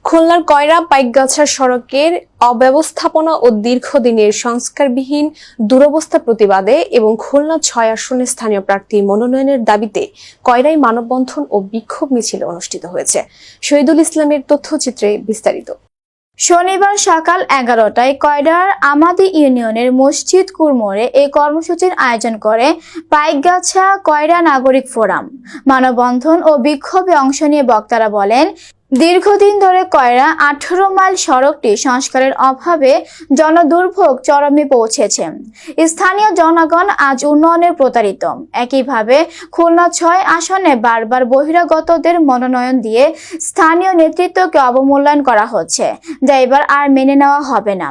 খুলনার কয়রা পাইকগাছা সড়কের অব্যবস্থাপনা ও দীর্ঘদিনের সংস্কারবিহীন দুরবস্থা প্রতিবাদে এবং খুলনা ৬ আসনের স্থানীয় প্রার্থীর মনোনয়নের দাবিতে কয়রায় মানববন্ধন ও বিক্ষোভ মিছিল অনুষ্ঠিত হয়েছে। শহীদুল ইসলামের তথ্যচিত্রে বিস্তারিত। শনিবার সকাল 11টায় কয়রার আমাদি ইউনিয়নের মসজিদ কুরমোড়ে এই কর্মসূচির আয়োজন করে পাইকগাছা কয়রা নাগরিক ফোরাম। মানববন্ধন ও বিক্ষোভে অংশ নিয়ে বক্তারা বলেন, দীর্ঘদিন ধরে কয়রা 18 মাইল সড়কটি সংস্কারের অভাবে জনদুর্ভোগ চরমে পৌঁছেছে। স্থানীয় জনগণ আজ উন্নয়নে প্রতারিত। একইভাবে খুলনা ৬ আসনে বারবার বহিরাগতদের মনোনয়ন দিয়ে স্থানীয় নেতৃত্বকে অবমূল্যায়ন করা হচ্ছে, যা এবার আর মেনে নেওয়া হবে না।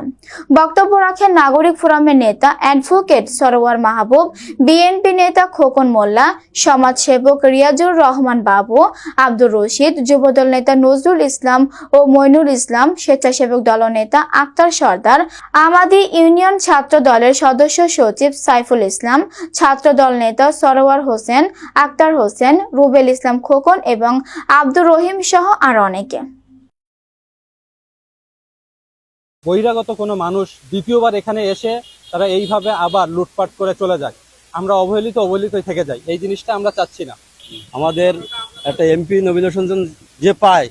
বক্তব্য রাখেন নাগরিক ফোরামের নেতা অ্যাডভোকেট সরোয়ার মাহবুব, বিএনপি নেতা খোকন মোল্লা, সমাজসেবক রিয়াজুর রহমান বাবু, আব্দুর রশিদ, যুবদল নেতা নজরুল ইসলাম ও মইনুল ইসলাম, স্বেচ্ছাসেবক দলনেতা আক্তার সর্দার, আমাদি ইউনিয়ন ছাত্র দলের সদস্য সচিব সাইফুল ইসলাম, ছাত্র দল নেতা সরোয়ার হোসেন, আক্তার হোসেন, রুবেল ইসলাম খোকন এবং আব্দুর রহিম সহ আরো অনেকে। বহিরাগত কোনো মানুষ দ্বিতীয়বার এখানে এসে তারা এইভাবে আবার লুটপাট করে চলে যায়, আমরা অবহেলিতই থেকে যাই। এই জিনিসটা আমরা চাচ্ছি না। আমাদের একটা এমপি নমিনেশন যে পায়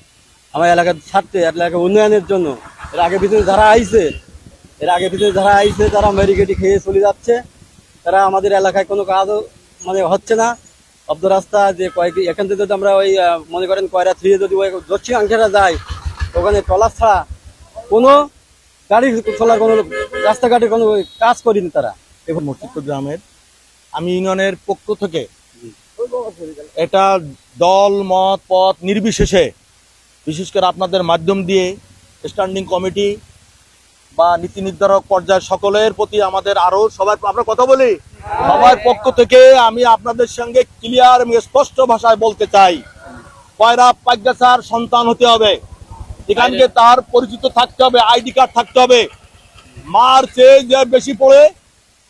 আমার এলাকার স্বার্থে, এলাকার উন্নয়নের জন্য, এর আগে পিছনে যারা আইছে তারা মেরিকেটি খেয়ে চলে যাচ্ছে। তারা আমাদের এলাকায় কোনো কাজও হচ্ছে না। অব্দ রাস্তা যে এখান থেকে যদি আমরা ওই মনে করেন কয়রা 3 যদি ওই দক্ষিণ অংশটা যায়, ওখানে ট্রলার ছাড়া কোনো গাড়ি চলার কোনো রাস্তাঘাটে কোনো কাজ করিনি তারা। এখন মসজিদ গ্রামের আমি ইউনিয়নের পক্ষ থেকে এটা দল মত পথ নির্বিশেষে, বিশেষ করে আপনাদের মাধ্যম দিয়ে স্ট্যান্ডিং কমিটি বা নীতি নির্ধারক পর্যায়ের সকলের প্রতি আমাদের আরো সবার আমরা কথা বলি, সবার পক্ষ থেকে আমি আপনাদের সঙ্গে ক্লিয়ার এবং স্পষ্ট ভাষায় বলতে চাই, কয়রা পাইকগাছার সন্তান হতে হবে, এখানকে তার পরিচিত থাকতে হবে, আইডি কার্ড থাকতে হবে। মার চেয়ে যে বেশি পড়ে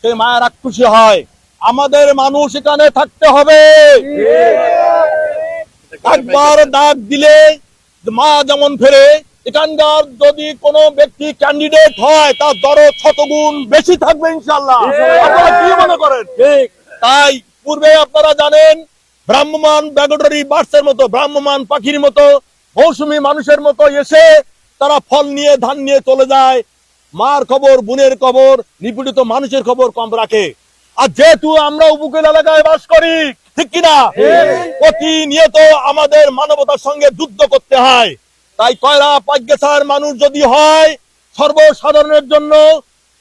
সে মায়ের আক্রোশী হয়। আমাদের মানুষ এখানে থাকতে হবে। একবার ডাক দিলে মা যেমন ফেরে, এখানকার যদি কোনো ব্যক্তি ক্যান্ডিডেট হয় তার দরদ 100 গুণ বেশি থাকবে ইনশাআল্লাহ। আপনারা কি মনে করেন? ঠিক তাই পূর্বে আপনারা জানেন ভ্রাম্যমান ব্যাগডরি বার্ডসের মতো, ভ্রাম্যমান পাখির মতো, মৌসুমী মানুষের মতো এসে তারা ফল নিয়ে ধান নিয়ে চলে যায়। মার খবর, বোনের খবর, নিপীড়িত মানুষের খবর কম রাখে। আর যেহেতু আমরা উপকূল এলাকায় বাস করি, ঠিক কিনা, প্রতিনিয়ত আমাদের মানবতার সঙ্গে যুদ্ধ করতে হয়। তাই কয়রা পাইকগাছার মানুষ যদি হয়, সর্বসাধারণের জন্য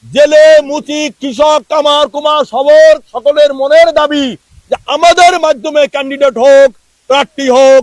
জেলে মুচি কৃষক কামার কুমার সবর সকলের মনের দাবি যে আমাদের মাধ্যমে ক্যান্ডিডেট হোক, প্রার্থী হোক।